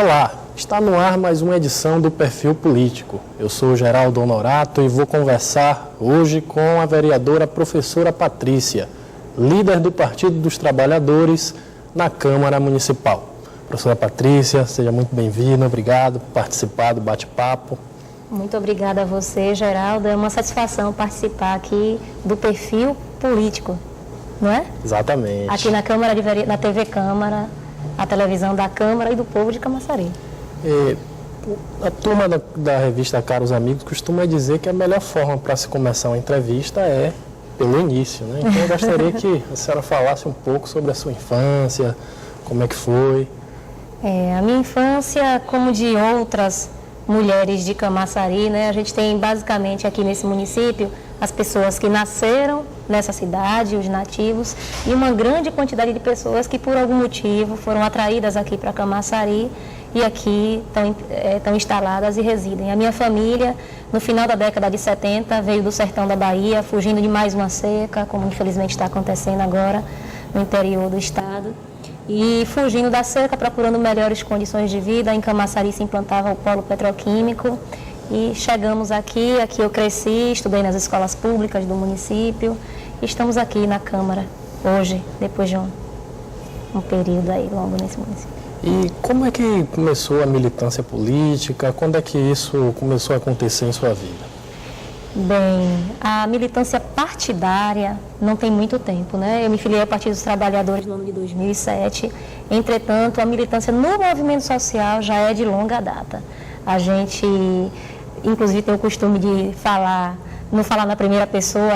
Olá, está no ar mais uma edição do Perfil Político. Eu sou Geraldo Honorato e vou conversar hoje com a vereadora professora Patrícia, líder do Partido dos Trabalhadores na Câmara Municipal. Professora Patrícia, seja muito bem-vinda, obrigado por participar do bate-papo. Muito obrigada a você, Geraldo. É uma satisfação participar aqui do Perfil Político, não é? Exatamente. Aqui na Câmara na TV Câmara, a televisão da Câmara e do povo de Camaçari. A turma da revista Caros Amigos costuma dizer que a melhor forma para se começar uma entrevista é pelo início, né? Então eu gostaria que a senhora falasse um pouco sobre a sua infância, como é que foi. A minha infância, como de outras mulheres de Camaçari, né? A gente tem basicamente aqui nesse município as pessoas que nasceram nessa cidade, os nativos, e uma grande quantidade de pessoas que por algum motivo foram atraídas aqui para Camaçari e aqui estão instaladas e residem. A minha família, no final da década de 70, veio do sertão da Bahia, fugindo de mais uma seca, como infelizmente está acontecendo agora no interior do estado. E fugindo da seca, procurando melhores condições de vida, em Camaçari se implantava o polo petroquímico e chegamos aqui eu cresci, estudei nas escolas públicas do município e estamos aqui na Câmara hoje, depois de um período aí longo nesse município. E como é que começou a militância política? Quando é que isso começou a acontecer em sua vida? Bem, a militância partidária não tem muito tempo, né? Eu me filiei ao Partido dos Trabalhadores no ano de 2007. Entretanto, a militância no movimento social já é de longa data. A gente, inclusive, tem o costume de não falar na primeira pessoa,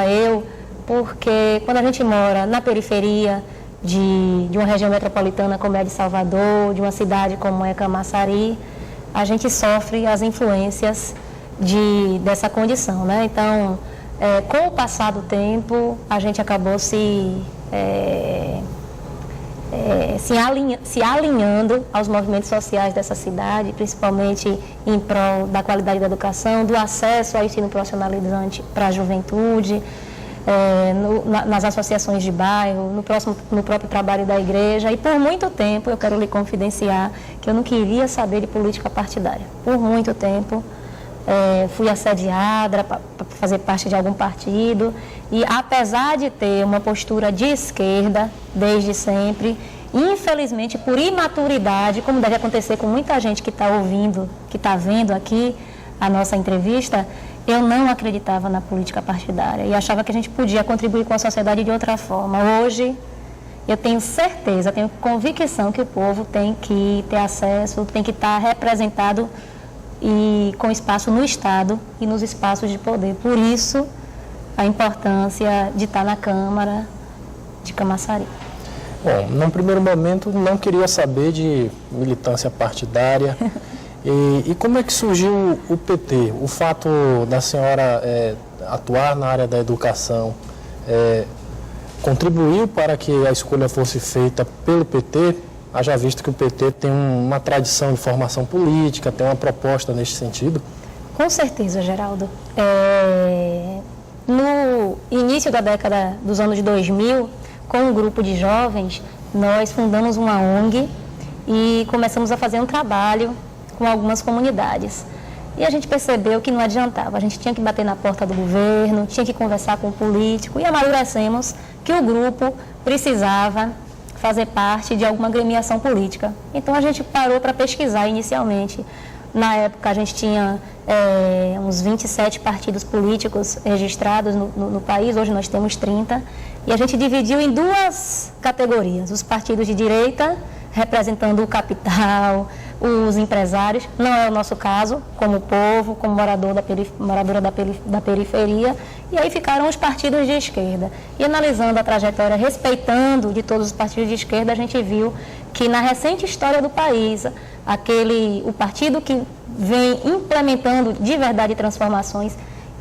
porque quando a gente mora na periferia de uma região metropolitana como é a de Salvador, de uma cidade como é Camaçari, a gente sofre as influências dessa condição, né? Então, com o passar do tempo, a gente acabou se alinhando aos movimentos sociais dessa cidade, principalmente em prol da qualidade da educação, do acesso ao ensino profissionalizante para a juventude, nas associações de bairro, no próprio trabalho da igreja. E por muito tempo, eu quero lhe confidenciar que eu não queria saber de política partidária. Por muito tempo, fui assediada para fazer parte de algum partido e, apesar de ter uma postura de esquerda desde sempre, infelizmente por imaturidade, como deve acontecer com muita gente que está ouvindo, que está vendo aqui a nossa entrevista, eu não acreditava na política partidária e achava que a gente podia contribuir com a sociedade de outra forma. Hoje, eu tenho certeza, tenho convicção que o povo tem que ter acesso, tem que estar representado e com espaço no Estado e nos espaços de poder. Por isso, a importância de estar na Câmara de Camaçari. Bom, num primeiro momento, não queria saber de militância partidária. E como é que surgiu o PT? O fato da senhora atuar na área da educação contribuiu para que a escolha fosse feita pelo PT? Haja visto que o PT tem uma tradição de formação política, tem uma proposta neste sentido? Com certeza, Geraldo. No início da década dos anos 2000, com um grupo de jovens, nós fundamos uma ONG e começamos a fazer um trabalho com algumas comunidades. E a gente percebeu que não adiantava, a gente tinha que bater na porta do governo, tinha que conversar com o político e amadurecemos que o grupo precisava fazer parte de alguma agremiação política. Então a gente parou para pesquisar inicialmente. Na época a gente tinha uns 27 partidos políticos registrados no país, hoje nós temos 30, e a gente dividiu em duas categorias: os partidos de direita, representando o capital, os empresários, não é o nosso caso, como povo, como moradora da periferia, e aí ficaram os partidos de esquerda. E analisando a trajetória, respeitando de todos os partidos de esquerda, a gente viu que na recente história do país, o partido que vem implementando de verdade transformações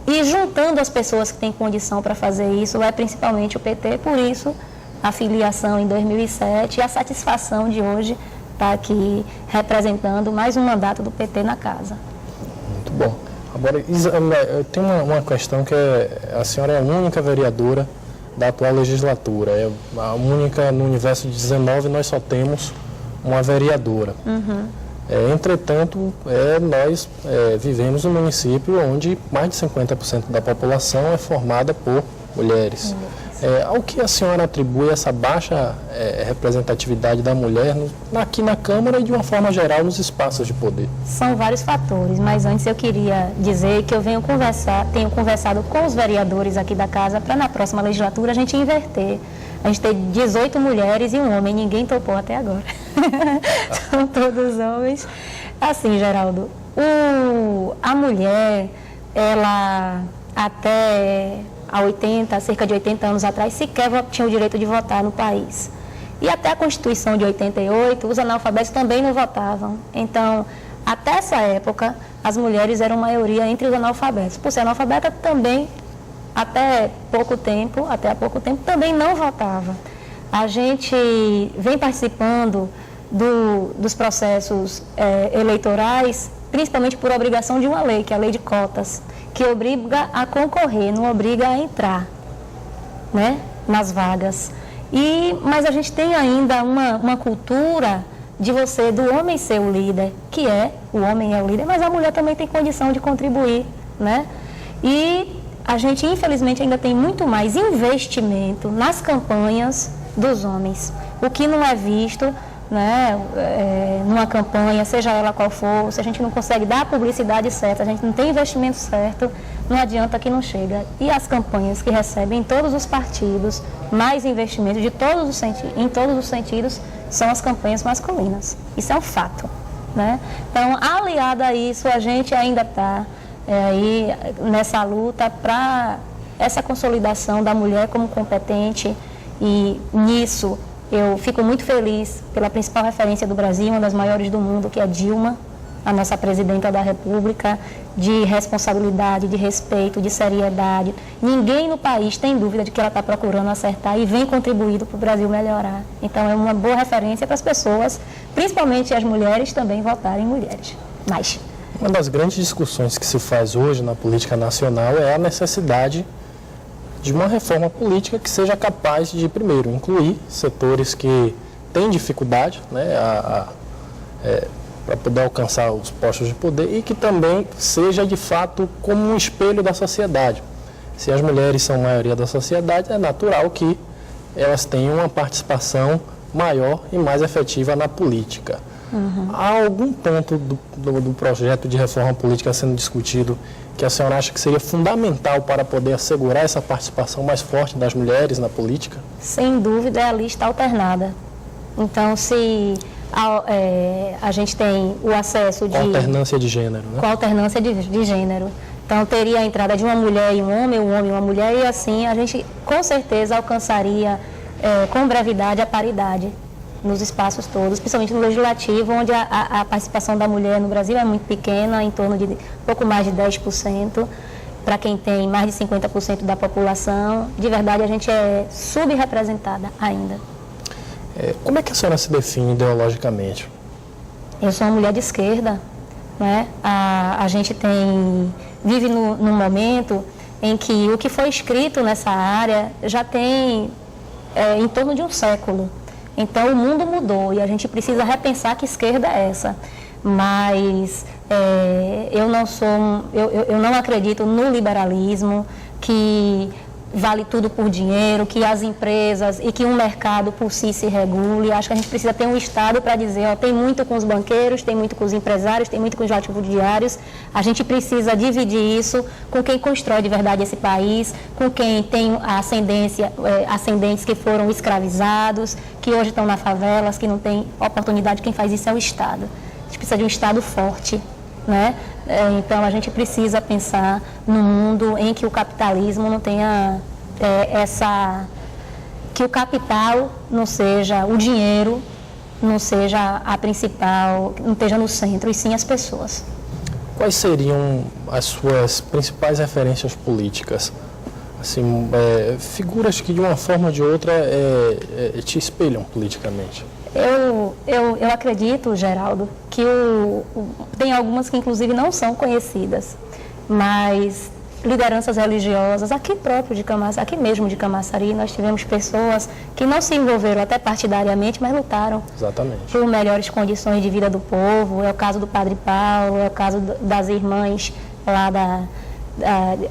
e juntando as pessoas que têm condição para fazer isso, é principalmente o PT. Por isso, a filiação em 2007 e a satisfação de hoje estar aqui representando mais um mandato do PT na casa. Muito bom. Agora, eu tenho uma questão que a senhora é a única vereadora da atual legislatura. É a única no universo de 19, nós só temos uma vereadora. Uhum. Entretanto, nós vivemos num município onde mais de 50% da população é formada por mulheres. Ao que a senhora atribui essa baixa representatividade da mulher aqui na Câmara e, de uma forma geral, nos espaços de poder? São vários fatores, mas antes eu queria dizer que eu tenho conversado com os vereadores aqui da Casa para, na próxima legislatura, a gente inverter. A gente tem 18 mulheres e um homem, ninguém topou até agora. São todos homens. Assim, Geraldo, a mulher, ela até cerca de 80 anos atrás, sequer tinha o direito de votar no país. E até a Constituição de 88, os analfabetos também não votavam. Então, até essa época, as mulheres eram maioria entre os analfabetos. Por ser analfabeta, também, até há pouco tempo, também não votava. A gente vem participando dos processos eleitorais, principalmente por obrigação de uma lei, que é a lei de cotas, que obriga a concorrer, não obriga a entrar, né, nas vagas. Mas a gente tem ainda uma cultura do homem ser o líder, o homem é o líder, mas a mulher também tem condição de contribuir, né? E a gente, infelizmente, ainda tem muito mais investimento nas campanhas dos homens, o que não é visto, né, numa campanha, seja ela qual for. Se a gente não consegue dar a publicidade certa, a gente não tem investimento certo, não adianta que não chega. E as campanhas que recebem em todos os partidos mais investimento em todos os sentidos são as campanhas masculinas. Isso é um fato, né? Então, aliado a isso, a gente ainda está aí nessa luta para essa consolidação da mulher como competente, e nisso eu fico muito feliz pela principal referência do Brasil, uma das maiores do mundo, que é Dilma, a nossa presidenta da República, de responsabilidade, de respeito, de seriedade. Ninguém no país tem dúvida de que ela está procurando acertar e vem contribuindo para o Brasil melhorar. Então, é uma boa referência para as pessoas, principalmente as mulheres, também votarem mulheres. Mas uma das grandes discussões que se faz hoje na política nacional é a necessidade de uma reforma política que seja capaz de, primeiro, incluir setores que têm dificuldade, né, para poder alcançar os postos de poder, e que também seja, de fato, como um espelho da sociedade. Se as mulheres são a maioria da sociedade, é natural que elas tenham uma participação maior e mais efetiva na política. Há algum ponto do projeto de reforma política sendo discutido que a senhora acha que seria fundamental para poder assegurar essa participação mais forte das mulheres na política? Sem dúvida, é a lista alternada. Então, se a gente tem o acesso de... Com alternância de gênero, né? Com alternância de gênero. Então, teria a entrada de uma mulher e um homem e uma mulher, e assim a gente, com certeza, alcançaria com brevidade a paridade nos espaços todos, principalmente no legislativo, onde a participação da mulher no Brasil é muito pequena, em torno de pouco mais de 10%, para quem tem mais de 50% da população. De verdade, a gente é subrepresentada ainda. Como é que a senhora se define ideologicamente? Eu sou uma mulher de esquerda, né? A gente vive num momento em que o que foi escrito nessa área já tem em torno de um século. Então, o mundo mudou e a gente precisa repensar que esquerda é essa. Mas eu não acredito no liberalismo, que vale tudo por dinheiro, que as empresas e que um mercado por si se regule. Acho que a gente precisa ter um Estado para dizer, tem muito com os banqueiros, tem muito com os empresários, tem muito com os latifundiários. A gente precisa dividir isso com quem constrói de verdade esse país, com quem tem ascendentes que foram escravizados, que hoje estão nas favelas, que não tem oportunidade. Quem faz isso é o Estado. A gente precisa de um Estado forte, né? Então, a gente precisa pensar num mundo em que o capitalismo não tenha que o capital não seja, o dinheiro não seja a principal, não esteja no centro, e sim as pessoas. Quais seriam as suas principais referências políticas? Assim, figuras que de uma forma ou de outra te espelham politicamente. Eu acredito, Geraldo, que tem algumas que inclusive não são conhecidas, mas lideranças religiosas, aqui próprio de Camaçari, aqui mesmo de Camaçari, nós tivemos pessoas que não se envolveram até partidariamente, mas lutaram por melhores condições de vida do povo. É o caso do Padre Paulo, é o caso das irmãs lá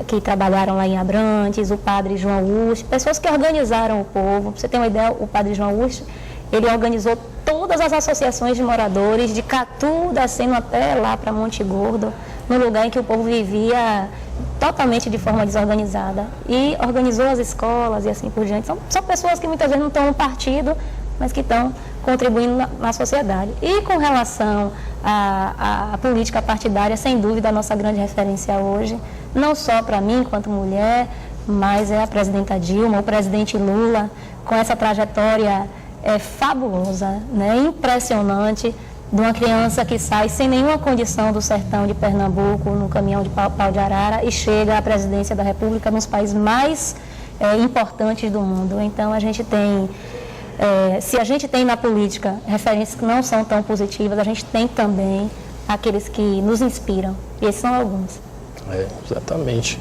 que trabalharam lá em Abrantes, o Padre João Urso, pessoas que organizaram o povo. Pra você ter uma ideia, o Padre João Urso, ele organizou todas as associações de moradores, de Catu, descendo até lá para Monte Gordo, no lugar em que o povo vivia totalmente de forma desorganizada. E organizou as escolas e assim por diante. São pessoas que muitas vezes não estão no partido, mas que estão contribuindo na sociedade. E com relação à política partidária, sem dúvida, a nossa grande referência hoje, não só para mim, enquanto mulher, mas é a presidenta Dilma, o presidente Lula, com essa trajetória fabulosa, né, impressionante, de uma criança que sai sem nenhuma condição do sertão de Pernambuco, no caminhão de pau de arara, e chega à presidência da República nos países mais importantes do mundo. Então, a gente tem, se a gente tem na política referências que não são tão positivas, a gente tem também aqueles que nos inspiram, e esses são alguns. Exatamente.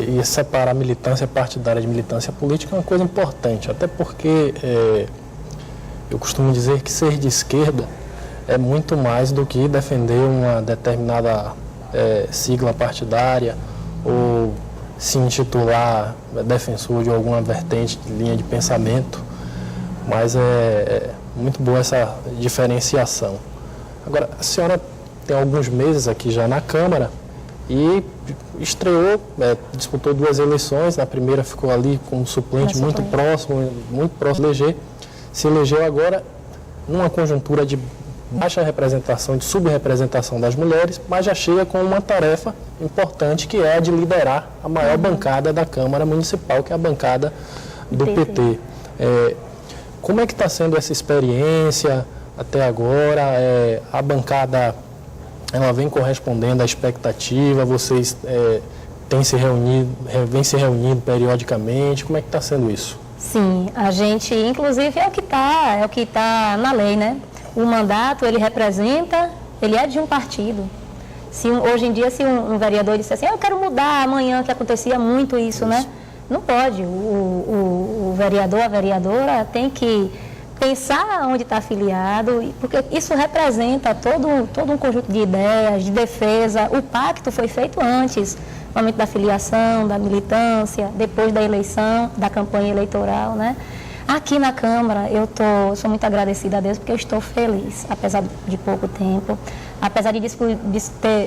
E separar a militância partidária de militância política é uma coisa importante, até porque eu costumo dizer que ser de esquerda é muito mais do que defender uma determinada sigla partidária ou se intitular defensor de alguma vertente de linha de pensamento, mas é muito boa essa diferenciação. Agora, a senhora tem alguns meses aqui já na Câmara e estreou, disputou 2 eleições, na primeira ficou ali com um suplente muito próximo de eleger, se elegeu agora numa conjuntura de baixa representação, de subrepresentação das mulheres, mas já chega com uma tarefa importante, que é a de liderar a maior bancada da Câmara Municipal, que é a bancada do PT. Como é que está sendo essa experiência até agora? A bancada, ela vem correspondendo à expectativa? Vocês vêm se reunindo periodicamente? Como é que está sendo isso? Sim, a gente, inclusive, é o que tá na lei, né? O mandato, ele representa, ele é de um partido. Hoje em dia, se um vereador disser assim, eu quero mudar amanhã, que acontecia muito isso, né? Não pode. O vereador, a vereadora tem que pensar onde está afiliado, porque isso representa todo um conjunto de ideias, de defesa. O pacto foi feito antes, no momento da filiação, da militância, depois da eleição, da campanha eleitoral, né? Aqui na Câmara, eu sou muito agradecida a Deus, porque eu estou feliz, apesar de pouco tempo, apesar de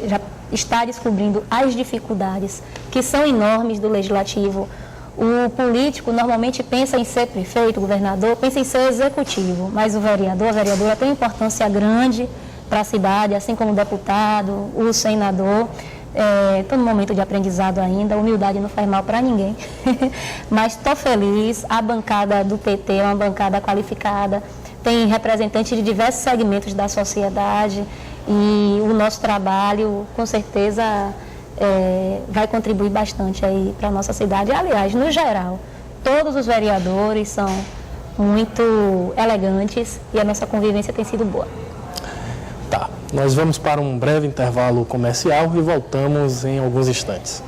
já estar descobrindo as dificuldades que são enormes do Legislativo. O político normalmente pensa em ser prefeito, governador, pensa em ser executivo, mas o vereador, a vereadora tem importância grande para a cidade, assim como o deputado, o senador. Estou no momento de aprendizado ainda, humildade não faz mal para ninguém, mas estou feliz. A bancada do PT é uma bancada qualificada, tem representantes de diversos segmentos da sociedade e o nosso trabalho, com certeza, vai contribuir bastante aí para a nossa cidade. Aliás, no geral, todos os vereadores são muito elegantes e a nossa convivência tem sido boa. Tá, nós vamos para um breve intervalo comercial e voltamos em alguns instantes.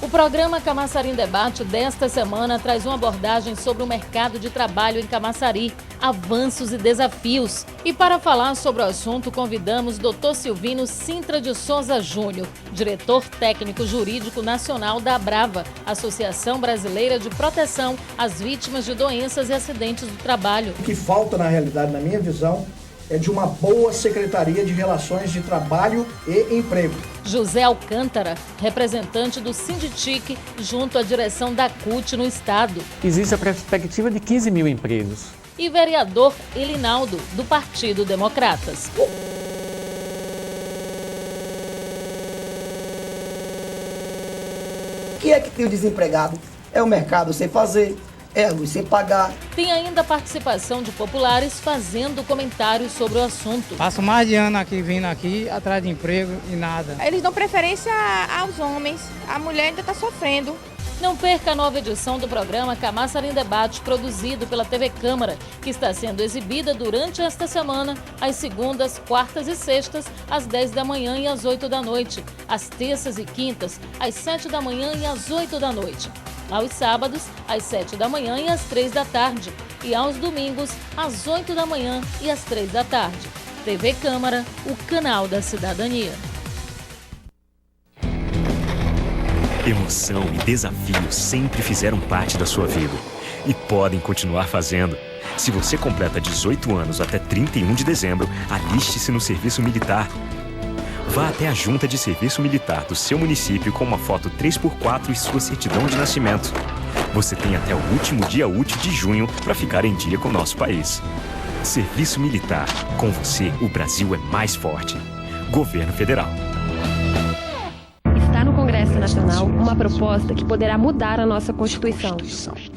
O programa Camaçari em Debate desta semana traz uma abordagem sobre o mercado de trabalho em Camaçari, avanços e desafios. E para falar sobre o assunto, convidamos Dr. Silvino Sintra de Souza Júnior, diretor técnico jurídico nacional da Abrava, Associação Brasileira de Proteção às Vítimas de Doenças e Acidentes do Trabalho. O que falta, na realidade, na minha visão, é de uma boa Secretaria de Relações de Trabalho e Emprego. José Alcântara, representante do Sinditic, junto à direção da CUT no Estado. Existe a perspectiva de 15 mil empregos. E vereador Elinaldo, do Partido Democratas. O que é que tem o desempregado? É o mercado sem fazer, é a luz sem pagar. Tem ainda a participação de populares fazendo comentários sobre o assunto. Passo mais de ano aqui, vindo aqui, atrás de emprego e nada. Eles dão preferência aos homens, a mulher ainda está sofrendo. Não perca a nova edição do programa Camaçari em Debate, produzido pela TV Câmara, que está sendo exibida durante esta semana, às segundas, quartas e sextas, às 10 da manhã e às 8 da noite, às terças e quintas, às 7 da manhã e às 8 da noite, aos sábados, às 7 da manhã e às 3 da tarde, e aos domingos, às 8 da manhã e às 3 da tarde. TV Câmara, o canal da cidadania. Emoção e desafio sempre fizeram parte da sua vida e podem continuar fazendo. Se você completa 18 anos até 31 de dezembro, aliste-se no serviço militar. Vá até a Junta de Serviço Militar do seu município com uma foto 3x4 e sua certidão de nascimento. Você tem até o último dia útil de junho para ficar em dia com o nosso país. Serviço Militar. Com você, o Brasil é mais forte. Governo Federal. Está no Congresso Nacional uma proposta que poderá mudar a nossa Constituição.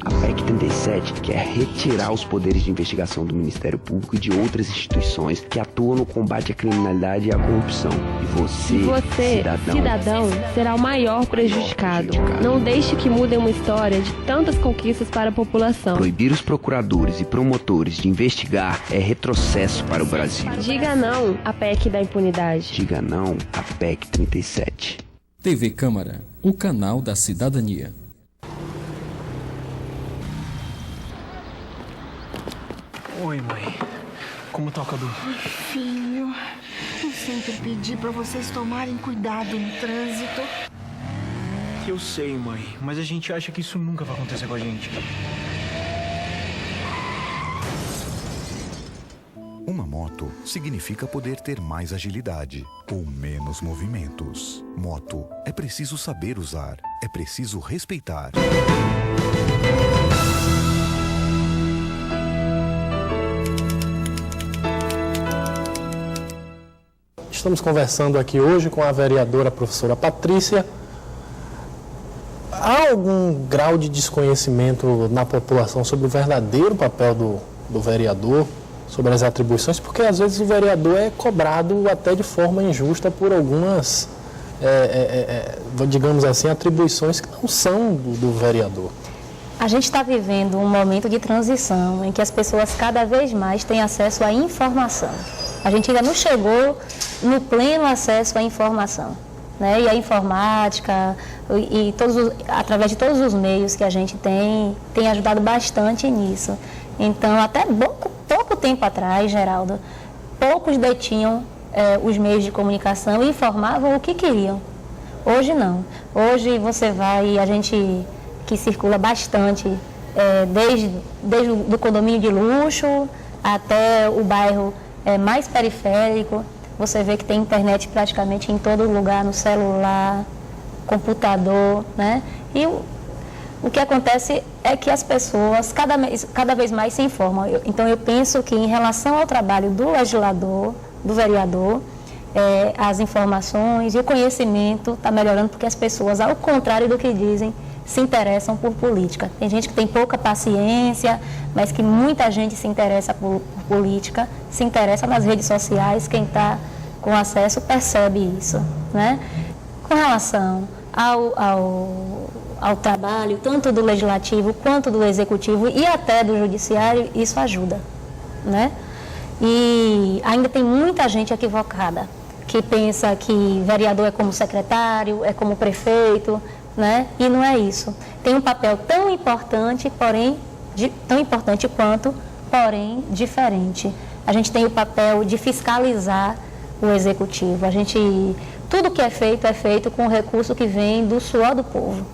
A PEC 37 quer retirar os poderes de investigação do Ministério Público e de outras instituições que atuam no combate à criminalidade e à corrupção. E você, cidadão, será o maior prejudicado. Não deixe que mude uma história de tantas conquistas para a população. Proibir os procuradores e promotores de investigar é retrocesso para o Brasil. Diga não à PEC da impunidade. Diga não à PEC 37. TV Câmara, o canal da cidadania. Oi, mãe. Como tá o Cadu? Filho, eu sempre pedi pra vocês tomarem cuidado no trânsito. Eu sei, mãe, mas a gente acha que isso nunca vai acontecer com a gente. Uma moto significa poder ter mais agilidade ou menos movimentos. Moto é preciso saber usar, é preciso respeitar. Estamos conversando aqui hoje com a vereadora professora Patrícia. Há algum grau de desconhecimento na população sobre o verdadeiro papel do vereador, sobre as atribuições? Porque às vezes o vereador é cobrado até de forma injusta por algumas, digamos assim, atribuições que não são do vereador. A gente está vivendo um momento de transição em que as pessoas cada vez mais têm acesso à informação. A gente ainda não chegou no pleno acesso à informação, né? E a informática, e através de todos os meios que a gente tem ajudado bastante nisso. Então, até pouco tempo atrás, Geraldo, poucos detinham os meios de comunicação e informavam o que queriam. Hoje não. Hoje você vai, a gente que circula bastante, desde o condomínio de luxo até o bairro mais periférico, você vê que tem internet praticamente em todo lugar, no celular, computador, né? E o que acontece é que as pessoas cada vez mais se informam. Então, eu penso que em relação ao trabalho do legislador, do vereador, as informações e o conhecimento está melhorando porque as pessoas, ao contrário do que dizem, se interessam por política. Tem gente que tem pouca paciência, mas que muita gente se interessa por política, se interessa nas redes sociais, quem está com acesso percebe isso, né? Com relação ao trabalho, tanto do legislativo quanto do executivo e até do judiciário, isso ajuda, né? E ainda tem muita gente equivocada, que pensa que vereador é como secretário, é como prefeito, né? E não é isso. Tem um papel tão importante, tão importante quanto, porém diferente. A gente tem o papel de fiscalizar o executivo. Tudo que é feito com o recurso que vem do suor do povo.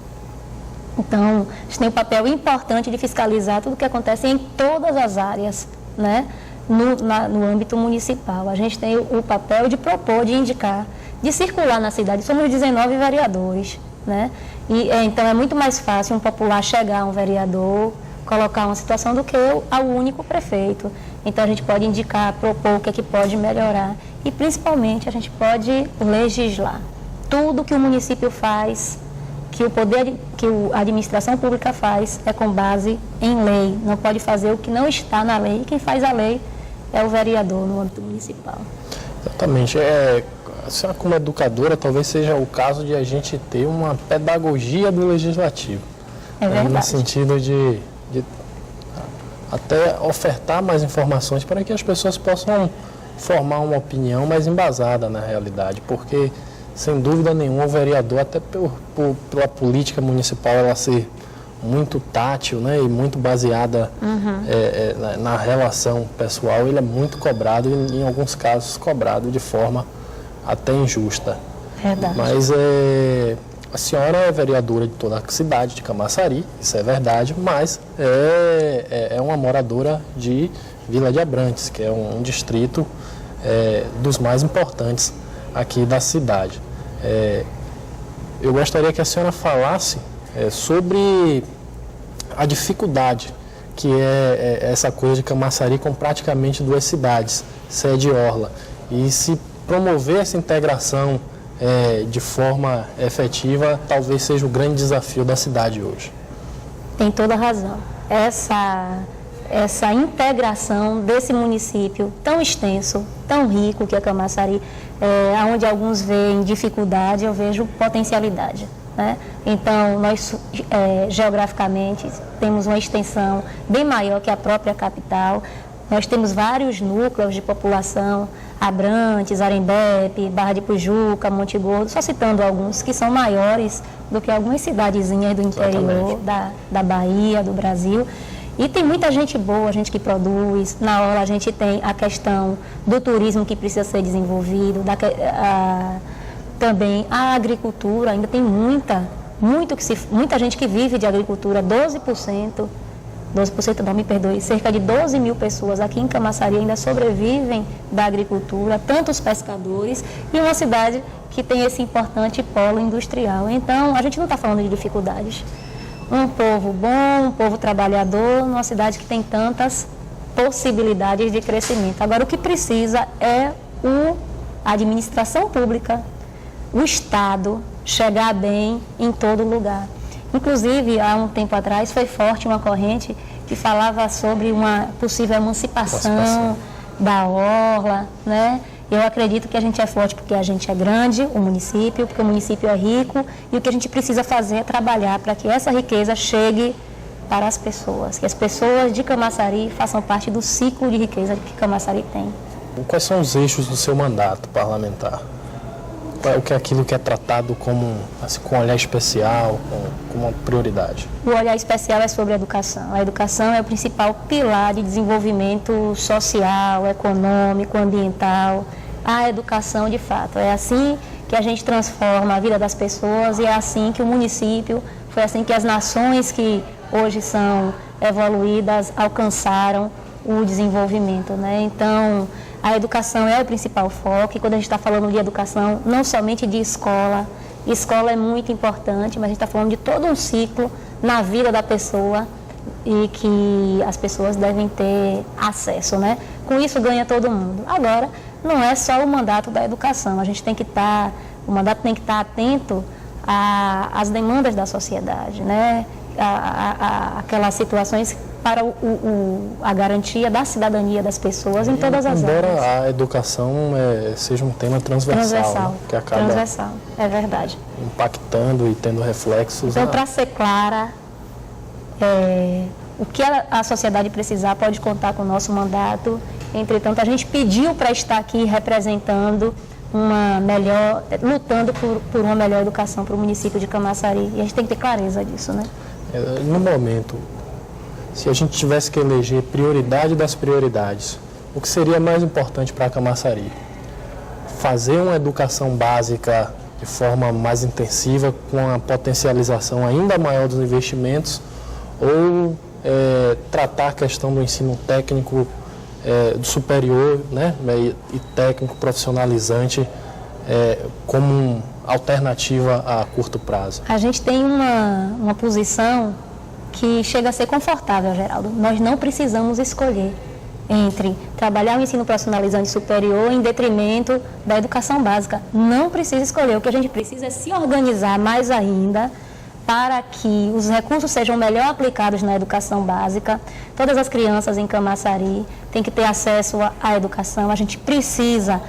Então, a gente tem um papel importante de fiscalizar tudo que acontece em todas as áreas, né? No âmbito municipal. A gente tem o papel de propor, de indicar, de circular na cidade. Somos 19 vereadores, né? E, então, é muito mais fácil um popular chegar a um vereador, colocar uma situação do que ao único prefeito. Então, a gente pode indicar, propor o que é que pode melhorar. E, principalmente, a gente pode legislar. Tudo que o município faz, que a administração pública faz, é com base em lei. Não pode fazer o que não está na lei. E quem faz a lei é o vereador no âmbito municipal. Exatamente. A senhora, como educadora, talvez seja o caso de a gente ter uma pedagogia do legislativo. No sentido de até ofertar mais informações para que as pessoas possam formar uma opinião mais embasada na realidade, porque, sem dúvida nenhuma, o vereador, até pela política municipal ela ser muito tátil, né, e muito baseada na relação pessoal, ele é muito cobrado e, em alguns casos, cobrado de forma até injusta. Verdade. Mas a senhora é vereadora de toda a cidade de Camaçari, isso é verdade, mas é uma moradora de Vila de Abrantes, que é um distrito dos mais importantes aqui da cidade. Eu gostaria que a senhora falasse sobre a dificuldade que é essa coisa de Camaçari com praticamente 2 cidades, sede e orla, e se promover essa integração de forma efetiva talvez seja o grande desafio da cidade hoje. Tem toda a razão. Essa integração desse município tão extenso, tão rico que é Camaçari, onde alguns veem dificuldade, eu vejo potencialidade, né? Então, nós geograficamente temos uma extensão bem maior que a própria capital. Nós temos vários núcleos de população, Abrantes, Arembepe, Barra de Pujuca, Monte Gordo, só citando alguns que são maiores do que algumas cidadezinhas do interior da Bahia, do Brasil. E tem muita gente boa, gente que produz. Na hora a gente tem a questão do turismo que precisa ser desenvolvido, também a agricultura, ainda tem muita gente que vive de agricultura, 12%. 12% não, me perdoe, cerca de 12 mil pessoas aqui em Camaçari ainda sobrevivem da agricultura, tanto os pescadores, e uma cidade que tem esse importante polo industrial. Então, a gente não está falando de dificuldades. Um povo bom, um povo trabalhador, numa cidade que tem tantas possibilidades de crescimento. Agora, o que precisa é a administração pública, o Estado, chegar bem em todo lugar. Inclusive, há um tempo atrás, foi forte uma corrente que falava sobre uma possível emancipação da orla, né? Eu acredito que a gente é forte porque a gente é grande, o município, porque o município é rico, e o que a gente precisa fazer é trabalhar para que essa riqueza chegue para as pessoas, que as pessoas de Camaçari façam parte do ciclo de riqueza que Camaçari tem. Quais são os eixos do seu mandato parlamentar? O que é aquilo que é tratado como, assim, com um olhar especial, com uma prioridade? O olhar especial é sobre a educação. A educação é o principal pilar de desenvolvimento social, econômico, ambiental. A educação, de fato, é assim que a gente transforma a vida das pessoas e é assim que o município, foi assim que as nações que hoje são evoluídas alcançaram o desenvolvimento, né? Então, a educação é o principal foco, e quando a gente está falando de educação, não somente de escola é muito importante, mas a gente está falando de todo um ciclo na vida da pessoa e que as pessoas devem ter acesso, né? Com isso ganha todo mundo. Agora, não é só o mandato da educação, o mandato tem que estar atento às demandas da sociedade, né? Aquelas situações para a garantia da cidadania das pessoas em todas as áreas. Embora a educação seja um tema transversal, né, que acaba transversal, é verdade, impactando e tendo reflexos. Então, para ser clara, o que a sociedade precisar pode contar com o nosso mandato. Entretanto, a gente pediu para estar aqui representando lutando por uma melhor educação para o município de Camaçari, e a gente tem que ter clareza disso, né? No momento, se a gente tivesse que eleger prioridade das prioridades, o que seria mais importante para Camaçari? Fazer uma educação básica de forma mais intensiva, com a potencialização ainda maior dos investimentos, ou tratar a questão do ensino técnico do superior, né, e técnico profissionalizante como alternativa a curto prazo? A gente tem uma posição que chega a ser confortável, Geraldo. Nós não precisamos escolher entre trabalhar o ensino profissionalizante superior em detrimento da educação básica. Não precisa escolher. O que a gente precisa é se organizar mais ainda para que os recursos sejam melhor aplicados na educação básica. Todas as crianças em Camaçari têm que ter acesso à educação. A gente precisa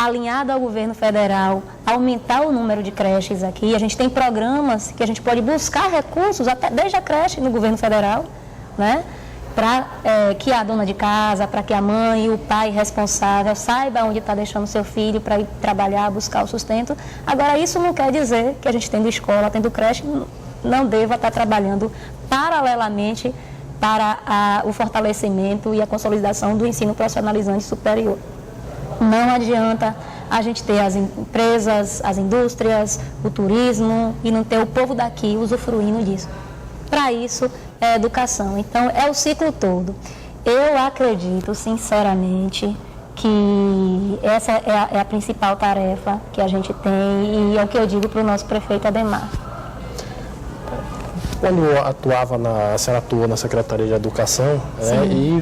alinhado ao governo federal, aumentar o número de creches aqui. A gente tem programas que a gente pode buscar recursos, até desde a creche no governo federal, né? Para que a dona de casa, para que a mãe e o pai responsável saiba onde está deixando seu filho para ir trabalhar, buscar o sustento. Agora, isso não quer dizer que a gente tendo escola, tendo creche, não deva estar trabalhando paralelamente para o fortalecimento e a consolidação do ensino profissionalizante superior. Não adianta a gente ter as empresas, as indústrias, o turismo e não ter o povo daqui usufruindo disso. Para isso é educação. Então, é o ciclo todo. Eu acredito, sinceramente, que essa é a principal tarefa que a gente tem e é o que eu digo para o nosso prefeito Ademar. Quando a senhora atuou na Secretaria de Educação e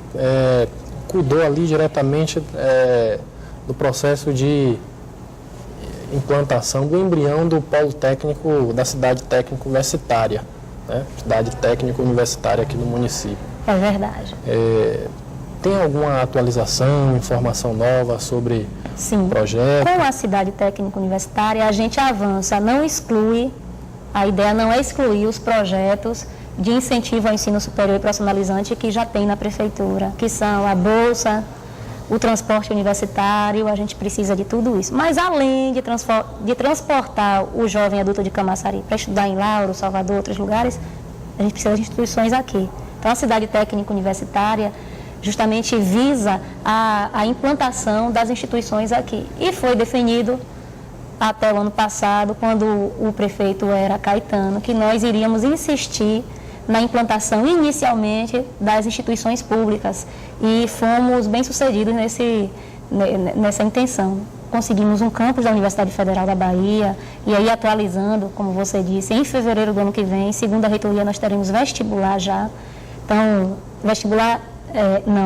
cuidou ali diretamente do processo de implantação do embrião do polo técnico da cidade técnico universitária, né? Cidade técnico universitária aqui no município. É verdade. Tem alguma atualização, informação nova sobre o projeto? Com a cidade técnico universitária a gente avança, não exclui. A ideia não é excluir os projetos de incentivo ao ensino superior e profissionalizante que já tem na prefeitura, que são a bolsa, o transporte universitário, a gente precisa de tudo isso. Mas além de transportar o jovem adulto de Camaçari para estudar em Lauro, Salvador, outros lugares, a gente precisa de instituições aqui. Então a cidade técnica universitária justamente visa a implantação das instituições aqui. E foi definido até o ano passado, quando o prefeito era Caetano, que nós iríamos insistir na implantação inicialmente das instituições públicas e fomos bem-sucedidos nessa intenção. Conseguimos um campus da Universidade Federal da Bahia e aí atualizando, como você disse, em fevereiro do ano que vem, segundo a reitoria, nós teremos vestibular já. Então, vestibular,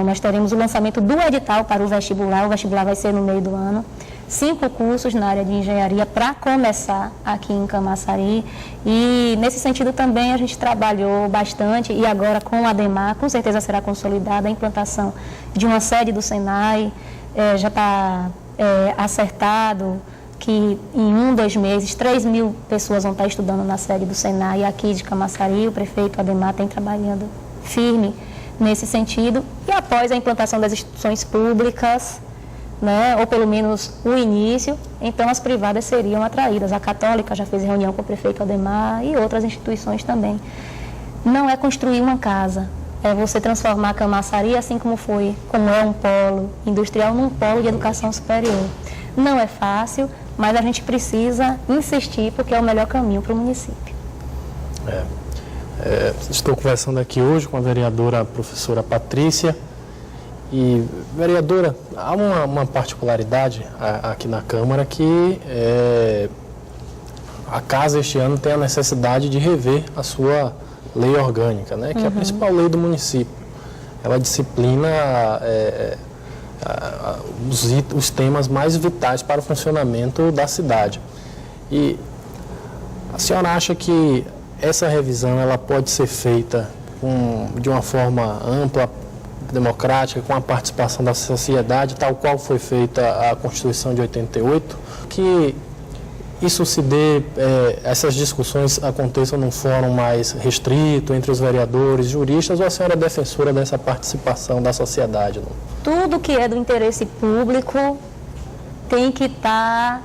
nós teremos o lançamento do edital para o vestibular vai ser no meio do ano. 5 cursos na área de engenharia para começar aqui em Camaçari e nesse sentido também a gente trabalhou bastante e agora com o Ademar com certeza será consolidada a implantação de uma sede do Senai, já está acertado que em 2 meses 3.000 pessoas vão estar estudando na sede do Senai aqui de Camaçari. O prefeito Ademar tem trabalhando firme nesse sentido e após a implantação das instituições públicas, né, ou pelo menos o início, então as privadas seriam atraídas. A Católica já fez reunião com o prefeito Ademar e outras instituições também. Não é construir uma casa, é você transformar Camaçari, assim como é um polo industrial, num polo de educação superior. Não é fácil, mas a gente precisa insistir porque é o melhor caminho para o município. Estou conversando aqui hoje com a vereadora professora Patrícia. E, vereadora, há uma particularidade aqui na Câmara que a Casa este ano tem a necessidade de rever a sua lei orgânica, né, que é a principal lei do município. Ela disciplina os temas mais vitais para o funcionamento da cidade. E a senhora acha que essa revisão ela pode ser feita de uma forma ampla, democrática, com a participação da sociedade, tal qual foi feita a Constituição de 88, que isso se dê, essas discussões aconteçam num fórum mais restrito, entre os vereadores, juristas, ou a senhora é defensora dessa participação da sociedade? Tudo que é do interesse público tem que dar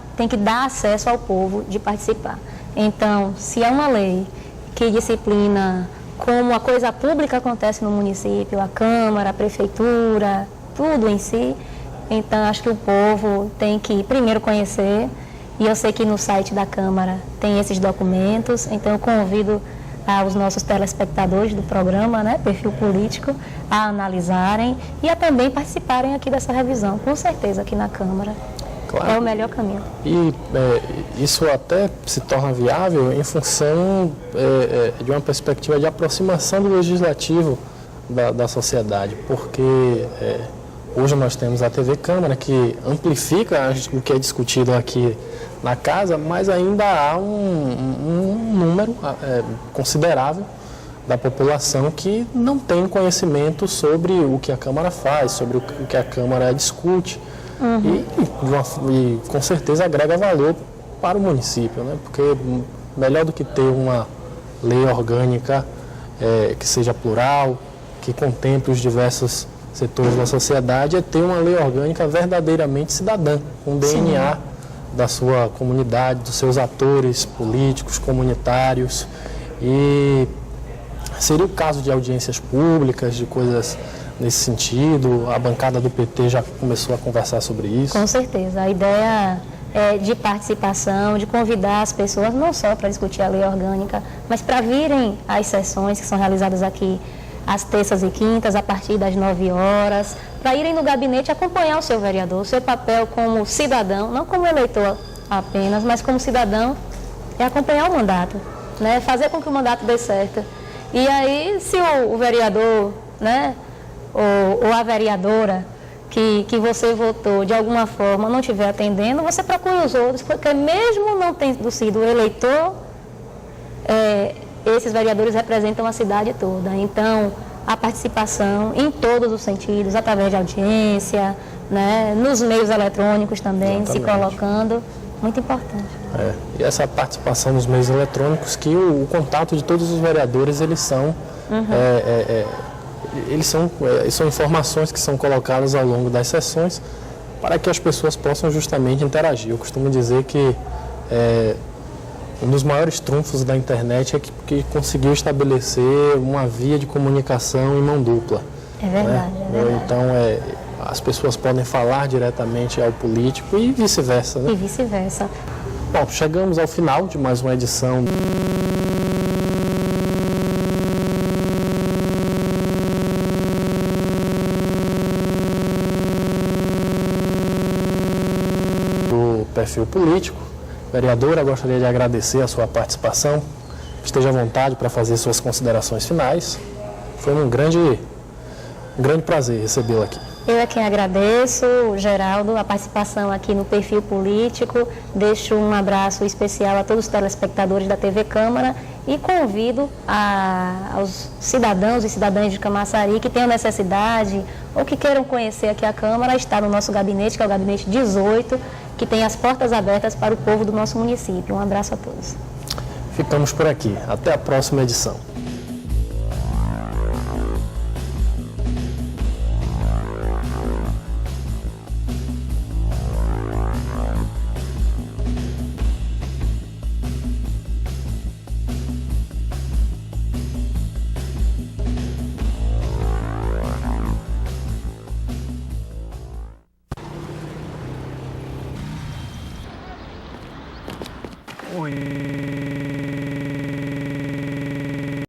acesso ao povo de participar. Então, se é uma lei que disciplina como a coisa pública acontece no município, a Câmara, a Prefeitura, tudo em si, então acho que o povo tem que primeiro conhecer, e eu sei que no site da Câmara tem esses documentos, então eu convido aos nossos telespectadores do programa, né, Perfil Político, a analisarem e a também participarem aqui dessa revisão, com certeza aqui na Câmara. Claro. É o melhor caminho. E isso até se torna viável em função de uma perspectiva de aproximação do legislativo da sociedade, porque hoje nós temos a TV Câmara que amplifica o que é discutido aqui na casa, mas ainda há um número considerável da população que não tem conhecimento sobre o que a Câmara faz, sobre o que a Câmara discute. e com certeza agrega valor para o município, né? Porque melhor do que ter uma lei orgânica que seja plural, que contemple os diversos setores da sociedade, é ter uma lei orgânica verdadeiramente cidadã, com DNA da sua comunidade, dos seus atores políticos, comunitários. E seria o caso de audiências públicas, de coisas nesse sentido. A bancada do PT já começou a conversar sobre isso. Com certeza. A ideia é de participação, de convidar as pessoas não só para discutir a lei orgânica, mas para virem às sessões que são realizadas aqui às terças e quintas, a partir das 9 horas, para irem no gabinete acompanhar o seu vereador, o seu papel como cidadão, não como eleitor apenas, mas como cidadão, é acompanhar o mandato, né? Fazer com que o mandato dê certo. E aí, se o vereador, né, ou a vereadora que você votou de alguma forma não estiver atendendo, você procura os outros, porque mesmo não tendo sido eleitor, esses vereadores representam a cidade toda. Então, a participação em todos os sentidos, através de audiência, né, nos meios eletrônicos também, se colocando, muito importante. E essa participação nos meios eletrônicos, que o contato de todos os vereadores, eles são informações que são colocadas ao longo das sessões para que as pessoas possam justamente interagir. Eu costumo dizer que um dos maiores trunfos da internet é que conseguiu estabelecer uma via de comunicação em mão dupla. É verdade, né? é verdade. Então, as pessoas podem falar diretamente ao político e vice-versa. Né? E vice-versa. Bom, chegamos ao final de mais uma edição do Perfil Político. Vereadora, gostaria de agradecer a sua participação. Esteja à vontade para fazer suas considerações finais. Foi um grande prazer recebê-la aqui. Eu é quem agradeço, Geraldo, a participação aqui no Perfil Político. Deixo um abraço especial a todos os telespectadores da TV Câmara e convido aos cidadãos e cidadãs de Camaçari que tenham necessidade ou que queiram conhecer aqui a Câmara, a estar no nosso gabinete, que é o gabinete 18, que tem as portas abertas para o povo do nosso município. Um abraço a todos. Ficamos por aqui. Até a próxima edição. Oi.